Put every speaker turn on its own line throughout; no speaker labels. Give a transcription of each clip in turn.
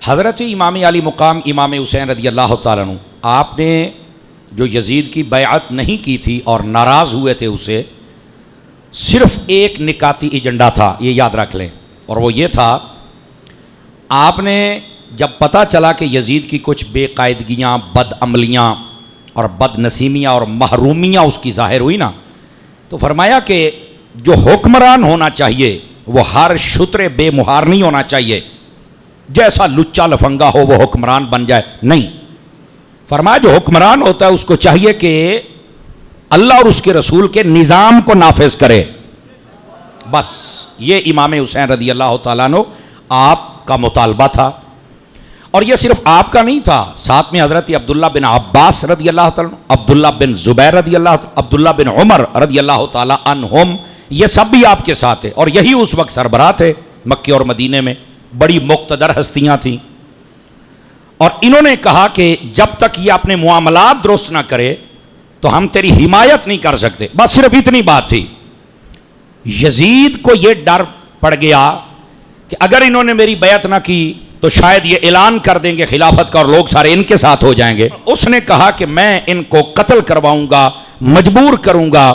حضرت امام علی مقام امام حسین رضی اللہ تعالیٰ عنہ، آپ نے جو یزید کی بیعت نہیں کی تھی اور ناراض ہوئے تھے اسے، صرف ایک نکاتی ایجنڈا تھا، یہ یاد رکھ لیں، اور وہ یہ تھا، آپ نے جب پتہ چلا کہ یزید کی کچھ بے قاعدگیاں، بد عملیاں اور بد نصیمیاں اور محرومیاں اس کی ظاہر ہوئی نا، تو فرمایا کہ جو حکمران ہونا چاہیے وہ ہر شتر بے مہار نہیں ہونا چاہیے، جیسا لچا لفنگا ہو وہ حکمران بن جائے، نہیں، فرمایا جو حکمران ہوتا ہے اس کو چاہیے کہ اللہ اور اس کے رسول کے نظام کو نافذ کرے، بس یہ امام حسین رضی اللہ تعالیٰ عنہ آپ کا مطالبہ تھا، اور یہ صرف آپ کا نہیں تھا، ساتھ میں حضرت عبداللہ بن عباس رضی اللہ تعالیٰ عنہ، عبداللہ بن زبیر رضی اللہ تعالیٰ، عبداللہ بن عمر رضی اللہ تعالیٰ عنہم، یہ سب بھی آپ کے ساتھ ہیں، اور یہی اس وقت سربراہ تھے مکے اور مدینے میں، بڑی مقتدر ہستیاں تھیں، اور انہوں نے کہا کہ جب تک یہ اپنے معاملات درست نہ کرے تو ہم تیری حمایت نہیں کر سکتے، بس صرف اتنی بات تھی۔ یزید کو یہ ڈر پڑ گیا کہ اگر انہوں نے میری بیعت نہ کی تو شاید یہ اعلان کر دیں گے خلافت کا اور لوگ سارے ان کے ساتھ ہو جائیں گے، اس نے کہا کہ میں ان کو قتل کرواؤں گا، مجبور کروں گا،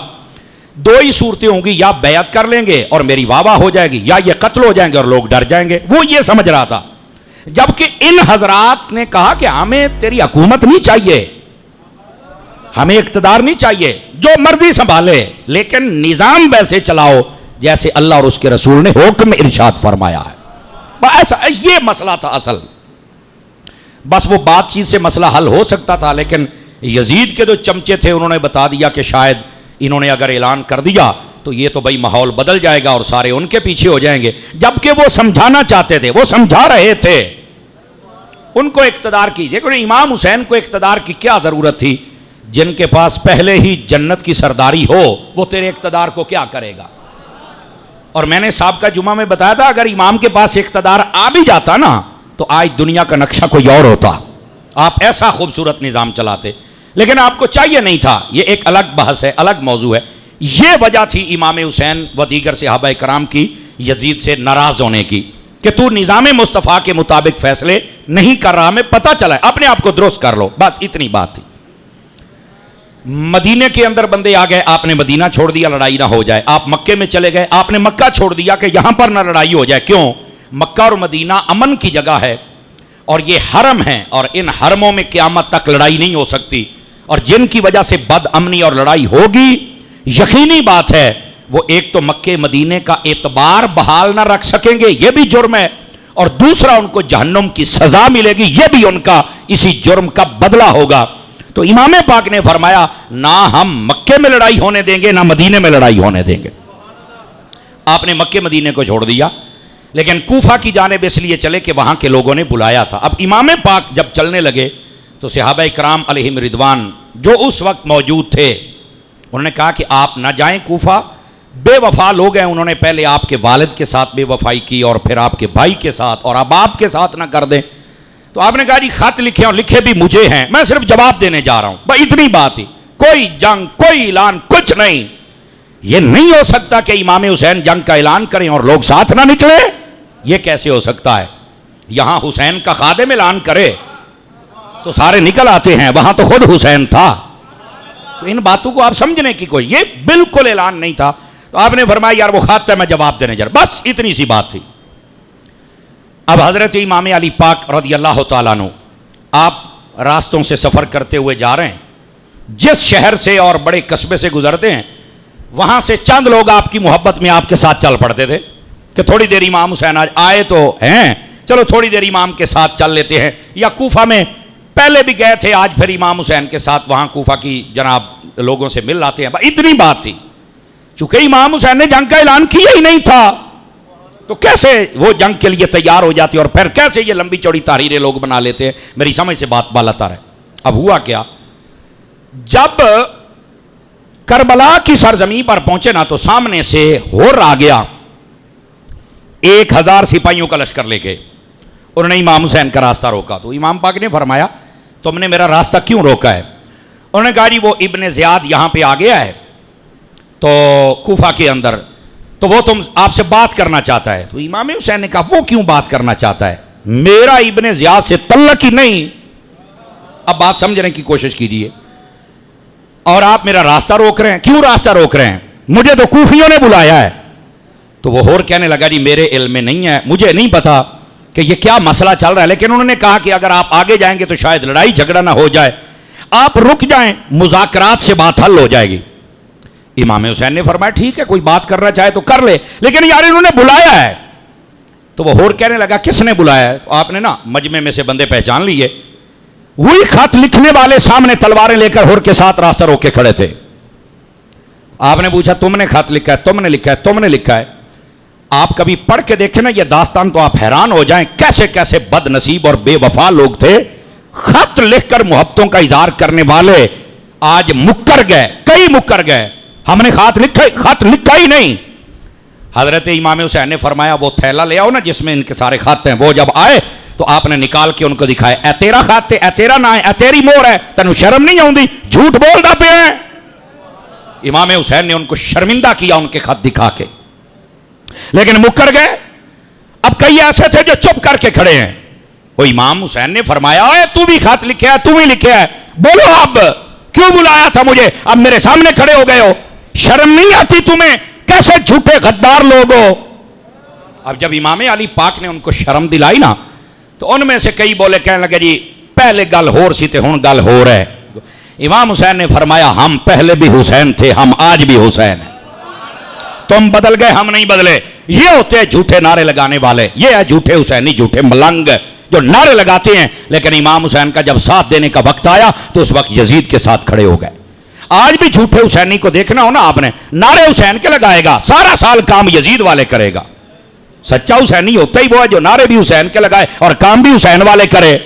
دو ہی صورتیں ہوں گی، یا بیعت کر لیں گے اور میری واہ واہ ہو جائے گی، یا یہ قتل ہو جائیں گے اور لوگ ڈر جائیں گے، وہ یہ سمجھ رہا تھا، جبکہ ان حضرات نے کہا کہ ہمیں تیری حکومت نہیں چاہیے، ہمیں اقتدار نہیں چاہیے، جو مرضی سنبھالے لیکن نظام ویسے چلاؤ جیسے اللہ اور اس کے رسول نے حکم ارشاد فرمایا ہے، ایسا یہ مسئلہ تھا اصل، بس وہ بات چیت سے مسئلہ حل ہو سکتا تھا، لیکن یزید کے جو چمچے تھے انہوں نے بتا دیا کہ شاید انہوں نے اگر اعلان کر دیا تو یہ تو بھائی ماحول بدل جائے گا اور سارے ان کے پیچھے ہو جائیں گے، جبکہ وہ سمجھانا چاہتے تھے، وہ سمجھا رہے تھے ان کو اقتدار کی، لیکن امام حسین کو اقتدار کی کیا ضرورت تھی، جن کے پاس پہلے ہی جنت کی سرداری ہو وہ تیرے اقتدار کو کیا کرے گا؟ اور میں نے سابقہ جمعہ میں بتایا تھا اگر امام کے پاس اقتدار آ بھی جاتا نا تو آج دنیا کا نقشہ کوئی اور ہوتا، آپ ایسا خوبصورت نظام چلاتے، لیکن آپ کو چاہیے نہیں تھا، یہ ایک الگ بحث ہے، الگ موضوع ہے، یہ وجہ تھی امام حسین و دیگر صحابہ کرام کی یزید سے ناراض ہونے کی کہ تو نظام مصطفیٰ کے مطابق فیصلے نہیں کر رہا، ہمیں پتہ چلا ہے، اپنے آپ کو درست کر لو، بس اتنی بات تھی۔ مدینے کے اندر بندے آ گئے، آپ نے مدینہ چھوڑ دیا لڑائی نہ ہو جائے، آپ مکے میں چلے گئے، آپ نے مکہ چھوڑ دیا کہ یہاں پر نہ لڑائی ہو جائے، کیوں؟ مکہ اور مدینہ امن کی جگہ ہے اور یہ حرم ہے، اور ان حرموں میں قیامت تک لڑائی نہیں ہو سکتی، اور جن کی وجہ سے بد امنی اور لڑائی ہوگی یقینی بات ہے وہ ایک تو مکے مدینے کا اعتبار بحال نہ رکھ سکیں گے، یہ بھی جرم ہے، اور دوسرا ان کو جہنم کی سزا ملے گی، یہ بھی ان کا اسی جرم کا بدلہ ہوگا۔ تو امام پاک نے فرمایا نہ ہم مکے میں لڑائی ہونے دیں گے نہ مدینے میں لڑائی ہونے دیں گے، آپ نے مکے مدینے کو چھوڑ دیا، لیکن کوفہ کی جانب اس لیے چلے کہ وہاں کے لوگوں نے بلایا تھا۔ اب امام پاک جب چلنے لگے تو صحابہ کرام علیہم رضوان جو اس وقت موجود تھے انہوں نے کہا کہ آپ نہ جائیں کوفہ، بے وفا لوگ ہیں، انہوں نے پہلے آپ کے والد کے ساتھ بے وفائی کی اور پھر آپ کے بھائی کے ساتھ، اور اب آپ کے ساتھ نہ کر دیں، تو آپ نے کہا جی خط لکھے اور لکھے بھی مجھے ہیں، میں صرف جواب دینے جا رہا ہوں، بس اتنی بات ہی، کوئی جنگ، کوئی اعلان، کچھ نہیں۔ یہ نہیں ہو سکتا کہ امام حسین جنگ کا اعلان کریں اور لوگ ساتھ نہ نکلے، یہ کیسے ہو سکتا ہے؟ یہاں حسین کا خادم اعلان کرے تو سارے نکل آتے ہیں، وہاں تو خود حسین تھا، تو ان باتوں کو آپ سمجھنے کی کوئی، یہ بالکل اعلان نہیں تھا، تو آپ نے فرمایا یار وہ خط ہے میں جواب دینے جا رہا، بس اتنی سی بات تھی۔ اب حضرت امام علی پاک رضی اللہ تعالیٰ عنہ آپ راستوں سے سفر کرتے ہوئے جا رہے ہیں، جس شہر سے اور بڑے قصبے سے گزرتے ہیں وہاں سے چند لوگ آپ کی محبت میں آپ کے ساتھ چل پڑتے تھے کہ تھوڑی دیر امام حسین آئے تو ہیں، چلو تھوڑی دیر امام کے ساتھ چل لیتے ہیں، یا کوفہ میں پہلے بھی گئے تھے آج پھر امام حسین کے ساتھ وہاں کوفہ کی جناب لوگوں سے مل لاتے ہیں، اتنی بات تھی۔ چونکہ امام حسین نے جنگ کا اعلان کیا ہی نہیں تھا تو کیسے وہ جنگ کے لیے تیار ہو جاتی اور پھر کیسے یہ لمبی چوڑی تحریریں لوگ بنا لیتے ہیں، میری سمجھ سے بات بالاتر ہے۔ اب ہوا کیا، جب کربلا کی سرزمین پر پہنچے نا تو سامنے سے ہور آ گیا 1000 سپاہیوں کا لشکر لے کے، انہوں نے امام حسین کا راستہ روکا، تو امام پاک نے فرمایا تم نے میرا راستہ کیوں روکا ہے؟ انہوں نے کہا جی وہ ابن زیاد یہاں پہ آ گیا ہے تو کوفہ کے اندر، تو وہ تم آپ سے بات کرنا چاہتا ہے۔ تو امام حسین نے کہا وہ کیوں بات کرنا چاہتا ہے؟ میرا ابن زیاد سے تعلق ہی نہیں. اب بات سمجھنے کی کوشش کیجئے. اور آپ میرا راستہ روک رہے ہیں. کیوں راستہ روک رہے ہیں؟ مجھے تو کوفیوں نے بلایا ہے. تو وہ اور کہنے لگا جی میرے علم میں نہیں ہے, مجھے نہیں پتا کہ یہ کیا مسئلہ چل رہا ہے, لیکن انہوں نے کہا کہ اگر آپ آگے جائیں گے تو شاید لڑائی جھگڑا نہ ہو جائے, آپ رک جائیں, مذاکرات سے بات حل ہو جائے گی. امام حسین نے فرمایا ٹھیک ہے, کوئی بات کرنا چاہے تو کر لے, لیکن یار انہوں نے بلایا ہے. تو وہ اور کہنے لگا کس نے بلایا ہے؟ تو آپ نے نا مجمع میں سے بندے پہچان لیے, وہی خط لکھنے والے سامنے تلواریں لے کر ہور کے ساتھ راستہ روک کے کھڑے تھے. آپ نے پوچھا تم نے خط لکھا ہے؟ تم نے لکھا ہے؟ تم نے لکھا ہے؟ آپ کبھی پڑھ کے دیکھیں نا یہ داستان تو آپ حیران ہو جائیں کیسے کیسے بد نصیب اور بے وفا لوگ تھے. خط لکھ کر محبتوں کا اظہار کرنے والے آج مکر گئے, کئی مکر گئے. ہم نے خط لکھا ہی نہیں. حضرت امام حسین نے فرمایا وہ تھیلا لے آؤ نا جس میں ان کے سارے خط ہیں. وہ جب آئے تو آپ نے نکال کے ان کو دکھائے, اے تیرا خط ہے, اے تیرا نا ہے, اے تیری مور ہے, تینوں شرم نہیں آؤندی, جھوٹ بولدا پیا ہے. امام حسین نے ان کو شرمندہ کیا ان کے خط دکھا کے, لیکن مکر گئے. اب کئی ایسے تھے جو چپ کر کے کھڑے ہیں. وہ امام حسین نے فرمایا اے تو بھی خط لکھا ہے, تو ہی لکھا ہے, بولو اب کیوں بلایا تھا مجھے؟ اب میرے سامنے کھڑے ہو گئے ہو, شرم نہیں آتی تمہیں؟ کیسے جھوٹے غدار لوگ ہو. اب جب امام علی پاک نے ان کو شرم دلائی نا تو ان میں سے کئی بولے, کہنے لگے جی پہلے گل ہور سی تے ہن گل ہور ہے. امام حسین نے فرمایا ہم پہلے بھی حسین تھے, ہم آج بھی حسین ہیں. تم بدل گئے, ہم نہیں بدلے. یہ ہوتے ہیں جھوٹے نعرے لگانے والے, یہ ہے جھوٹے حسینی, جھوٹے ملنگ جو نعرے لگاتے ہیں. لیکن امام حسین کا جب ساتھ دینے کا وقت آیا تو اس وقت یزید کے ساتھ کھڑے ہو گئے. آج بھی جھوٹے حسینی کو دیکھنا ہو نا آپ نے, نعرے حسین کے لگائے گا, سارا سال کام یزید والے کرے گا. سچا حسینی ہوتا ہی وہ ہے جو نعرے بھی حسین کے لگائے اور کام بھی حسین والے کرے.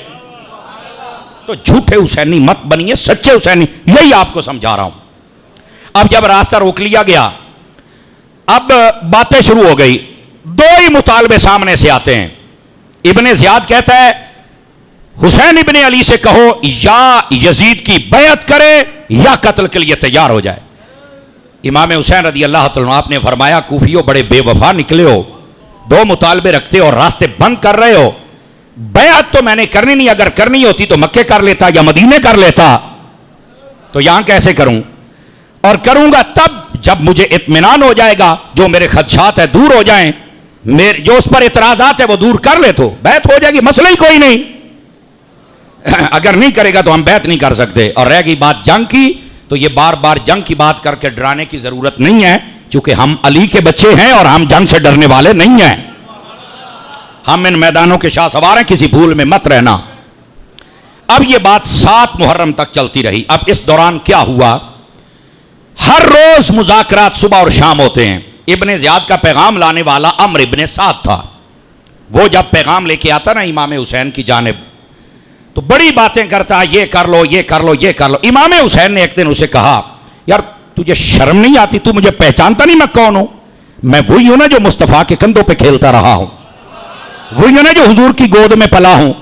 تو جھوٹے حسینی مت بنیے, سچے حسینی. یہی آپ کو سمجھا رہا ہوں. اب جب راستہ روک لیا گیا, اب باتیں شروع ہو گئی. دو ہی مطالبے سامنے سے آتے ہیں. ابن زیاد کہتا ہے حسین ابن علی سے کہو یا یزید کی بیعت کرے یا قتل کے لیے تیار ہو جائے. امام حسین رضی اللہ تعالیٰ آپ نے فرمایا کوفیوں بڑے بے وفا نکلے ہو, دو مطالبے رکھتے اور راستے بند کر رہے ہو. بیعت تو میں نے کرنی نہیں, اگر کرنی ہوتی تو مکے کر لیتا یا مدینے کر لیتا, تو یہاں کیسے کروں؟ اور کروں گا تب جب مجھے اطمینان ہو جائے گا, جو میرے خدشات ہیں دور ہو جائیں, جو اس پر اعتراضات ہیں وہ دور کر لے تو بیعت ہو جائے گی, مسئلہ ہی کوئی نہیں. اگر نہیں کرے گا تو ہم بیعت نہیں کر سکتے. اور رہ گئی بات جنگ کی, تو یہ بار بار جنگ کی بات کر کے ڈرانے کی ضرورت نہیں ہے, چونکہ ہم علی کے بچے ہیں اور ہم جنگ سے ڈرنے والے نہیں ہیں. ہم ان میدانوں کے شاہ سوار ہیں, کسی بھول میں مت رہنا. اب یہ بات 7 محرم تک چلتی رہی. اب اس دوران کیا ہوا, ہر روز مذاکرات صبح اور شام ہوتے ہیں. ابن زیاد کا پیغام لانے والا عمرو ابن سعد تھا. وہ جب پیغام لے کے آتا نا امام حسین کی جانب تو بڑی باتیں کرتا, یہ کر لو, یہ کر لو, یہ کر لو. امام حسین نے ایک دن اسے کہا یار تجھے شرم نہیں آتی, تو مجھے پہچانتا نہیں میں کون ہوں؟ میں وہی ہوں نا جو مصطفیٰ کے کندھوں پہ کھیلتا رہا ہوں, وہی ہوں نا جو حضور کی گود میں پلا ہوں,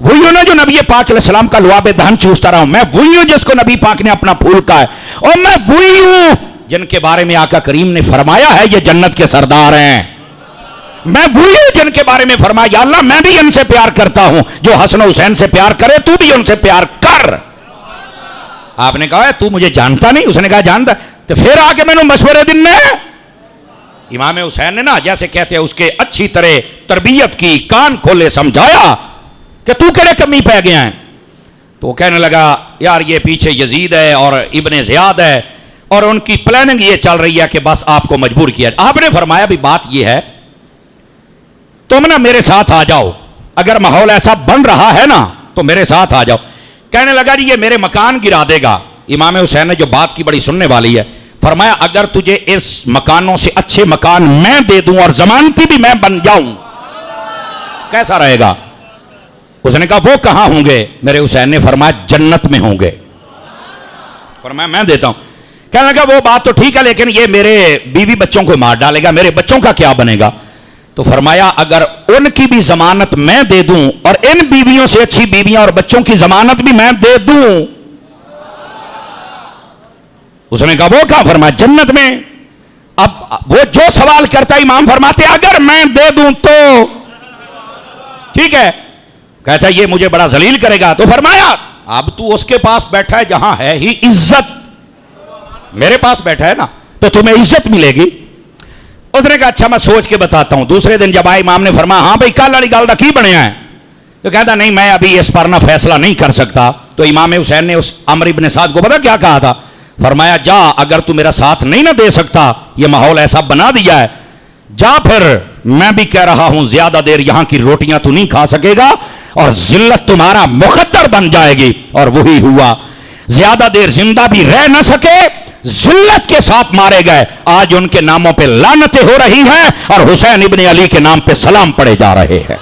وہی ہوں نا جو نبی پاک علیہ السلام کا لعاب دہن چوستا رہا ہوں. میں وہی ہوں جس کو نبی پاک نے اپنا پھول کہا ہے, اور میں وہی ہوں جن کے بارے میں آقا کریم نے فرمایا ہے یہ جنت کے سردار ہیں. میں وہی ہوں جن کے بارے میں فرمایا یا اللہ میں بھی ان سے پیار کرتا ہوں, جو حسن و حسین سے پیار کرے تو بھی ان سے پیار کر. آپ نے کہا تو مجھے جانتا نہیں؟ اس نے کہا جانتا. تو پھر آ کے میں نے مشورے دن میں امام حسین نے نا جیسے کہتے ہیں اس کے اچھی طرح تربیت کی, کان کھولے سمجھایا کہ تو کہڑے کمی پہ گیا ہے. تو وہ کہنے لگا یار یہ پیچھے یزید ہے اور ابن زیاد ہے اور ان کی پلاننگ یہ چل رہی ہے کہ بس آپ کو مجبور کیا. آپ نے فرمایا بھی بات یہ ہے تم نا میرے ساتھ آ جاؤ, اگر ماحول ایسا بن رہا ہے نا تو میرے ساتھ آ جاؤ. کہنے لگا جی یہ میرے مکان گرا دے گا. امام حسین نے جو بات کی بڑی سننے والی ہے, فرمایا اگر تجھے اس مکانوں سے اچھے مکان میں دے دوں اور ضمانتی بھی میں بن جاؤں کیسا رہے گا؟ اس نے کہا وہ کہاں ہوں گے؟ میرے حسین نے فرمایا جنت میں ہوں گے. فرمایا میں دیتا ہوں. کہنے لگا وہ بات تو ٹھیک ہے لیکن یہ میرے بیوی بچوں کو مار ڈالے گا, میرے بچوں کا کیا بنے گا؟ تو فرمایا اگر ان کی بھی ضمانت میں دے دوں اور ان بیویوں سے اچھی بیویاں اور بچوں کی ضمانت بھی میں دے دوں. اس نے کہا وہ کہاں؟ فرمایا جنت میں. اب وہ جو سوال کرتا امام فرماتے اگر میں دے دوں تو ٹھیک ہے, کہتا ہے یہ مجھے بڑا ذلیل کرے گا. تو فرمایا اب تو اس کے پاس بیٹھا ہے جہاں ہے ہی عزت, میرے پاس بیٹھا ہے نا تو تمہیں عزت ملے گی. اس نے کہا اچھا میں سوچ کے بتاتا ہوں. دوسرے دن جب آئے امام نے فرمایا ہاں بھائی کل والی گل دا کی بنیا ہے؟ تو کہتا نہیں میں ابھی اس پر نہ فیصلہ نہیں کر سکتا. تو امام حسین نے اس عمرو بن سعد کو پتا کیا کہا تھا؟ فرمایا جا, اگر تو میرا ساتھ نہیں نہ دے سکتا, یہ ماحول ایسا بنا دیا ہے, جا پھر میں بھی کہہ رہا ہوں زیادہ دیر یہاں کی روٹیاں تو نہیں کھا سکے گا اور ذلت تمہارا مقدر بن جائے گی. اور وہی ہوا, زیادہ دیر زندہ بھی رہ نہ سکے, ذلت کے ساتھ مارے گئے. آج ان کے ناموں پہ لعنتیں ہو رہی ہیں اور حسین ابن علی کے نام پہ سلام پڑے جا رہے ہیں.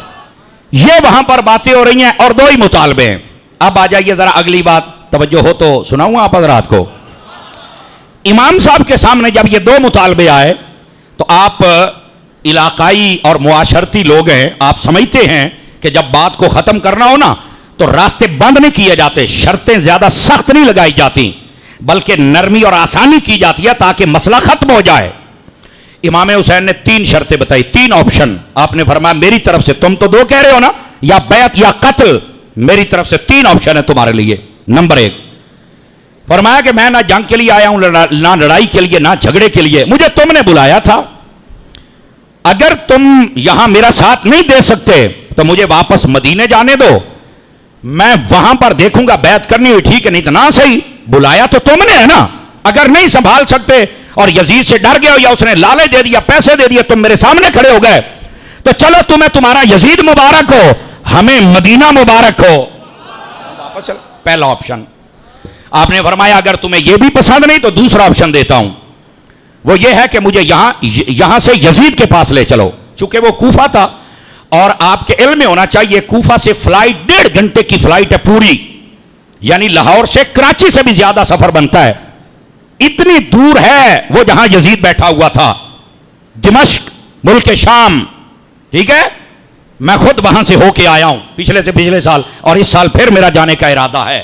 یہ وہاں پر باتیں ہو رہی ہیں اور دو ہی مطالبے ہیں. اب آ جائیے ذرا اگلی بات, توجہ ہو تو سناؤں آپ حضرات کو. امام صاحب کے سامنے جب یہ دو مطالبے آئے تو آپ علاقائی اور معاشرتی لوگ ہیں, آپ سمجھتے ہیں کہ جب بات کو ختم کرنا ہو نا تو راستے بند نہیں کیے جاتے, شرطیں زیادہ سخت نہیں لگائی جاتی, بلکہ نرمی اور آسانی کی جاتی ہے تاکہ مسئلہ ختم ہو جائے. امام حسین نے 3 شرطیں بتائی, 3 آپشن. آپ نے فرمایا میری طرف سے, تم تو 2 کہہ رہے ہو نا, یا بیعت یا قتل, میری طرف سے 3 آپشن ہے تمہارے لیے. نمبر 1, فرمایا کہ میں نہ جنگ کے لیے آیا ہوں, نہ لڑائی کے لیے, نہ جھگڑے کے لیے, مجھے تم نے بلایا تھا. اگر تم یہاں میرا ساتھ نہیں دے سکتے تو مجھے واپس مدینے جانے دو, میں وہاں پر دیکھوں گا بیعت کرنی ہوئی ٹھیک ہے, نہیں تو نہ صحیح. بلایا تو تم نے ہے نا. اگر نہیں سنبھال سکتے اور یزید سے ڈر گئے ہو یا اس نے لالچ دے دیا, پیسے دے دیے, تم میرے سامنے کھڑے ہو گئے, تو چلو تمہیں تمہارا یزید مبارک ہو, ہمیں مدینہ مبارک ہو. پہلا آپشن. آپ نے فرمایا اگر تمہیں یہ بھی پسند نہیں تو دوسرا آپشن دیتا ہوں, وہ یہ ہے کہ مجھے یہاں سے یزید کے پاس لے چلو. چونکہ وہ کوفہ تھا اور آپ کے علم میں ہونا چاہیے کوفہ سے فلائٹ 1.5 گھنٹے کی فلائٹ ہے پوری, یعنی لاہور سے کراچی سے بھی زیادہ سفر بنتا ہے. اتنی دور ہے وہ جہاں یزید بیٹھا ہوا تھا, دمشق ملک شام. ٹھیک ہے, میں خود وہاں سے ہو کے آیا ہوں پچھلے سال, اور اس سال پھر میرا جانے کا ارادہ ہے.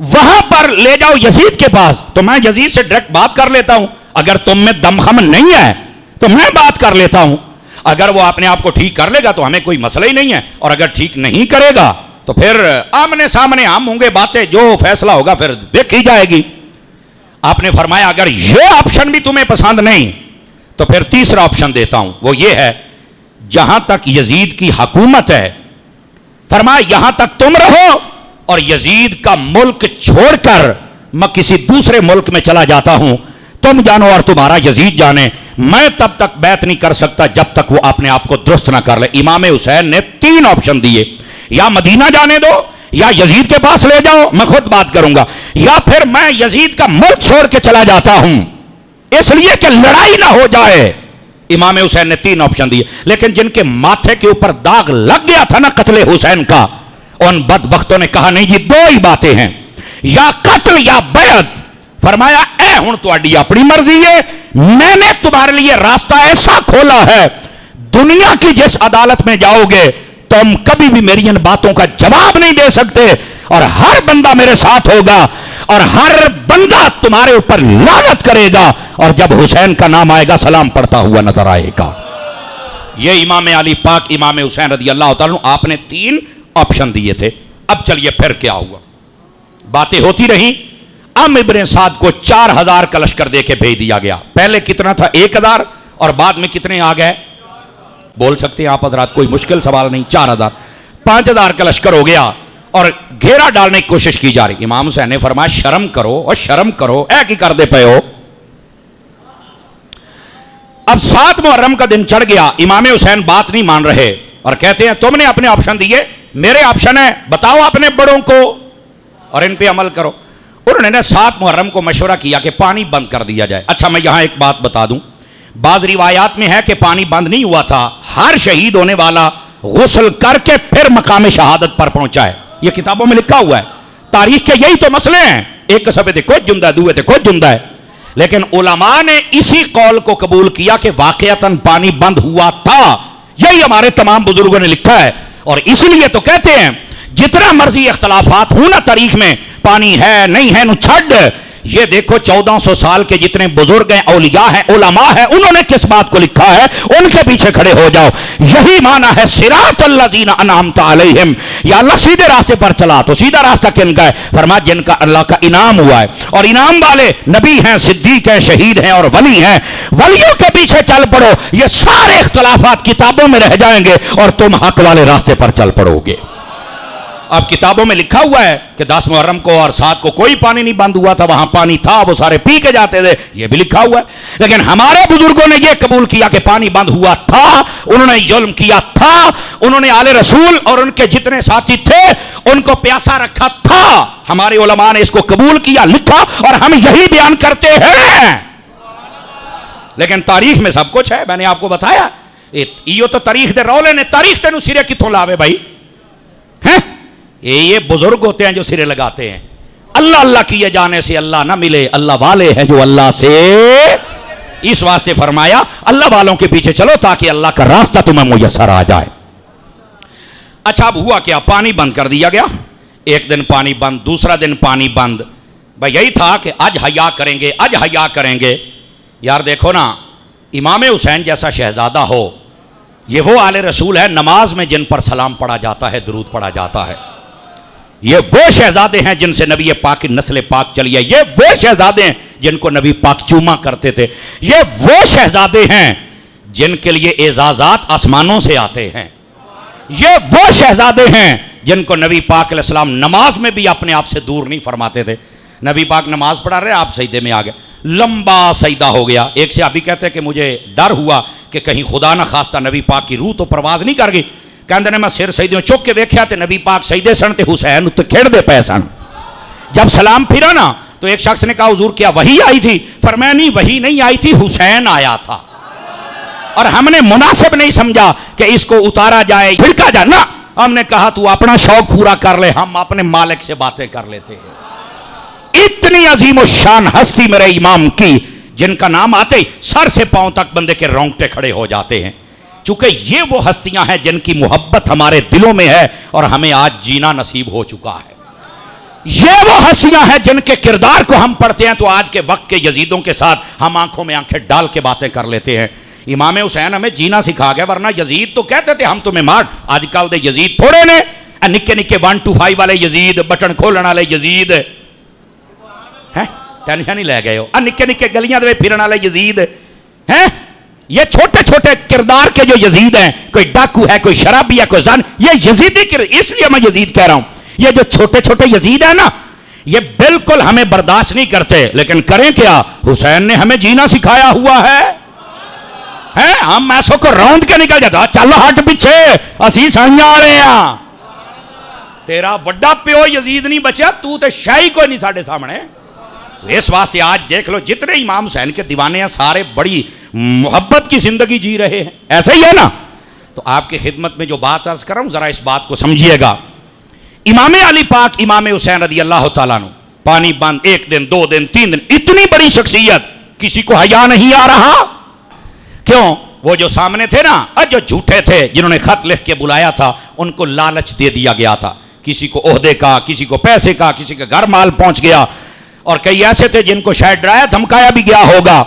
وہاں پر لے جاؤ یزید کے پاس, تو میں یزید سے ڈائریکٹ بات کر لیتا ہوں. اگر تم میں دمخم نہیں ہے تو میں بات کر لیتا ہوں. اگر وہ اپنے آپ کو ٹھیک کر لے گا تو ہمیں کوئی مسئلہ ہی نہیں ہے, اور اگر ٹھیک نہیں کرے گا تو پھر آمنے سامنے ہم ہوں گے, باتیں جو فیصلہ ہوگا پھر دیکھی جائے گی. آپ نے فرمایا اگر یہ آپشن بھی تمہیں پسند نہیں تو پھر تیسرا آپشن دیتا ہوں, وہ یہ ہے جہاں تک یزید کی حکومت ہے, فرمایا یہاں تک تم رہو اور یزید کا ملک چھوڑ کر میں کسی دوسرے ملک میں چلا جاتا ہوں, تم جانو اور تمہارا یزید جانے, میں تب تک بیعت نہیں کر سکتا جب تک وہ اپنے آپ کو درست نہ کر لے. امام حسین نے 3 آپشن دیے, یا مدینہ جانے دو, یا یزید کے پاس لے جاؤ میں خود بات کروں گا, یا پھر میں یزید کا ملک چھوڑ کے چلا جاتا ہوں, اس لیے کہ لڑائی نہ ہو جائے. امام حسین نے 3 آپشن دیے, لیکن جن کے ماتھے کے اوپر داغ لگ گیا تھا نا قتل حسین کا, ان بدبختوں نے کہا نہیں جی 2 ہی باتیں ہیں, یا قتل یا بیعت. فرمایا اے ہن تہاڈی اپنی مرضی ہے, میں نے تمہارے لیے راستہ ایسا کھولا ہے, دنیا کی جس عدالت میں جاؤ گے تم کبھی بھی میری ان باتوں کا جواب نہیں دے سکتے, اور ہر بندہ میرے ساتھ ہوگا اور ہر بندہ تمہارے اوپر لعنت کرے گا, اور جب حسین کا نام آئے گا سلام پڑھتا ہوا نظر آئے گا. یہ امام علی پاک امام حسین رضی اللہ تعالیٰ عنہ, آپ نے 3 آپشن دیے تھے. اب چلیے پھر کیا ہوا, باتیں ہوتی رہیں. عمرو ابن سعد کو 4000 کا لشکر دے کے بھیج دیا گیا. پہلے کتنا تھا 1000, اور بعد میں کتنے آ گئے بول سکتے ہیں آپ حضرات, کوئی مشکل سوال نہیں. 4000 5000 کا لشکر ہو گیا اور گھیرا ڈالنے کی کوشش کی جا رہی. امام حسین نے فرمایا شرم کرو اور شرم کرو, اے کی کر دے پے ہو. اب 7 محرم کا دن چڑھ گیا, امام حسین بات نہیں مان رہے اور کہتے ہیں تم نے اپنے آپشن دیے, میرے آپشن ہے, بتاؤ اپنے بڑوں کو اور ان پہ عمل کرو. انہوں نے 7 محرم کو مشورہ کیا کہ پانی بند کر دیا جائے. اچھا میں یہاں ایک بات بتا دوں, بعض روایات میں ہے کہ پانی بند نہیں ہوا تھا, ہر شہید ہونے والا غسل کر کے پھر مقام شہادت پر پہنچا ہے, یہ کتابوں میں لکھا ہوا ہے. تاریخ کے یہی تو مسئلے ہیں, ایک صفحے تھے کچھ جندہ دوے تھے کچھ جندہ ہے, لیکن علماء نے اسی قول کو قبول کیا کہ واقعتاً پانی بند ہوا تھا. یہی ہمارے تمام بزرگوں نے لکھا ہے, اور اس لیے تو کہتے ہیں جتنا مرضی اختلافات ہوں نا تاریخ میں, پانی ہے نہیں ہے نو چھڈ, یہ دیکھو 1400 سال کے جتنے بزرگ ہیں، اولیاء ہیں، علماء ہیں، انہوں نے کس بات کو لکھا ہے، ان کے پیچھے کھڑے ہو جاؤ۔ یہی معنی ہے صراط الذین انعمت علیہم، یا اللہ سیدھے راستے پر چلا۔ تو سیدھا راستہ کن کا ہے؟ فرمایا جن کا اللہ کا انعام ہوا ہے، اور انعام والے نبی ہیں، صدیق ہیں، شہید ہیں اور ولی ہیں۔ ولیوں کے پیچھے چل پڑو، یہ سارے اختلافات کتابوں میں رہ جائیں گے اور تم حق والے راستے پر چل پڑو گے۔ اب کتابوں میں لکھا ہوا ہے کہ 10 محرم کو اور 7 کو کوئی پانی نہیں بند ہوا تھا، وہاں پانی تھا، وہ سارے پی کے جاتے تھے، یہ بھی لکھا ہوا ہے۔ لیکن ہمارے بزرگوں نے یہ قبول کیا کہ پانی بند ہوا تھا، انہوں نے ظلم کیا تھا، انہوں نے آل رسول اور ان کے جتنے ساتھی تھے ان کو پیاسا رکھا تھا۔ ہمارے علماء نے اس کو قبول کیا، لکھا، اور ہم یہی بیان کرتے ہیں۔ لیکن تاریخ میں سب کچھ ہے، میں نے آپ کو بتایا۔ یہ تو تاریخ دے رولے نے تاریخ تینوں سرے کتوں لاوے بھائی ہیں؟ یہ بزرگ ہوتے ہیں جو سرے لگاتے ہیں۔ اللہ اللہ کیے جانے سے اللہ نہ ملے، اللہ والے ہیں جو اللہ سے، اس واسطے فرمایا اللہ والوں کے پیچھے چلو تاکہ اللہ کا راستہ تمہیں میسر آ جائے۔ اچھا اب ہوا کیا؟ پانی بند کر دیا گیا، ایک دن پانی بند، دوسرا دن پانی بند۔ بھائی یہی تھا کہ آج حیا کریں گے، آج حیا کریں گے۔ یار دیکھو نا، امام حسین جیسا شہزادہ ہو، یہ وہ آل رسول ہے نماز میں جن پر سلام پڑھا جاتا ہے، درود پڑھا جاتا ہے۔ یہ وہ شہزادے ہیں جن سے نبی پاک کی نسل پاک چلی ہے۔ یہ وہ شہزادے ہیں جن کو نبی پاک چوما کرتے تھے۔ یہ وہ شہزادے ہیں جن کے لیے اعزازات آسمانوں سے آتے ہیں۔ یہ وہ شہزادے ہیں جن کو نبی پاک علیہ السلام نماز میں بھی اپنے آپ سے دور نہیں فرماتے تھے۔ نبی پاک نماز پڑھا رہے، آپ سجدے میں آ گئے، لمبا سجدہ ہو گیا۔ ایک سے ابھی کہتے ہیں کہ مجھے ڈر ہوا کہ کہیں خدا نہ خواستہ نبی پاک کی روح تو پرواز نہیں کر گئی۔ کہندے نے میں سر سجدے چک کے ویکھیا تے نبی پاک سجدے سن تے حسین تے کھڑ دے پے سن۔ جب سلام پھرا نا تو ایک شخص نے کہا حضور کیا وحی آئی تھی؟ فرمایا نہیں، وحی نہیں آئی تھی، حسین آیا تھا، اور ہم نے مناسب نہیں سمجھا کہ اس کو اتارا جائے، پھڑکا جائے، نا ہم نے کہا تو اپنا شوق پورا کر لے، ہم اپنے مالک سے باتیں کر لیتے ہیں۔ اتنی عظیم الشان ہستی میرے امام کی، جن کا نام آتے ہی سر سے پاؤں تک بندے کے رونگٹے کھڑے ہو جاتے ہیں، چونکہ یہ وہ ہستیاں ہیں جن کی محبت ہمارے دلوں میں ہے اور ہمیں آج جینا نصیب ہو چکا ہے۔ یہ وہ ہستیاں ہیں جن کے کردار کو ہم پڑھتے ہیں تو آج کے وقت کے یزیدوں کے ساتھ ہم آنکھوں میں آنکھیں ڈال کے باتیں کر لیتے ہیں۔ امام حسین ہمیں جینا سکھا گیا، ورنہ یزید تو کہتے تھے ہم تمہیں مار۔ آج کل دے یزید تھوڑے نے، نکے نکے 1 to 5 والے یزید، بٹن کھولن والے یزید ہیں، ٹینشن ہی لے گئے ہو۔ نکے نکے گلیاں دے پھرن والے یزید ہیں، یہ چھوٹے چھوٹے کردار کے جو یزید ہیں، کوئی ڈاکو ہے، کوئی شرابی ہے، کوئی زن، یہ یزیدی اس لیے میں یزید کہہ رہا ہوں۔ یہ جو چھوٹے چھوٹے یزید ہیں نا، یہ بالکل ہمیں برداشت نہیں کرتے، لیکن کریں کیا؟ حسین نے ہمیں جینا سکھایا ہوا ہے۔ ہم ایسوں کو روند کے نکل جاتا، چل ہٹ پیچھے، اسی سائیاں آ رہے ہیں۔ تیرا وڈا پیو یزید نہیں بچیا، تو تے شاہی کوئی نہیں ساڑھے سامنے۔ تو اس واسطے آج دیکھ لو جتنے امام حسین کے دیوانے ہیں سارے بڑی محبت کی زندگی جی رہے ہیں، ایسے ہی ہے نا؟ تو آپ کی خدمت میں جو بات عرض کر رہا ہوں ذرا اس بات کو سمجھیے گا۔ امام علی پاک امام حسین رضی اللہ تعالیٰ عنہ، پانی بند 1 دن 2 دن 3 دن، اتنی بڑی شخصیت، کسی کو حیا نہیں آ رہا؟ کیوں؟ وہ جو سامنے تھے نا، جو جھوٹے تھے جنہوں نے خط لکھ کے بلایا تھا، ان کو لالچ دے دیا گیا تھا، کسی کو عہدے کا، کسی کو پیسے کا، کسی کے گھر مال پہنچ گیا، اور کئی ایسے تھے جن کو شاید ڈرایا دھمکایا بھی گیا ہوگا،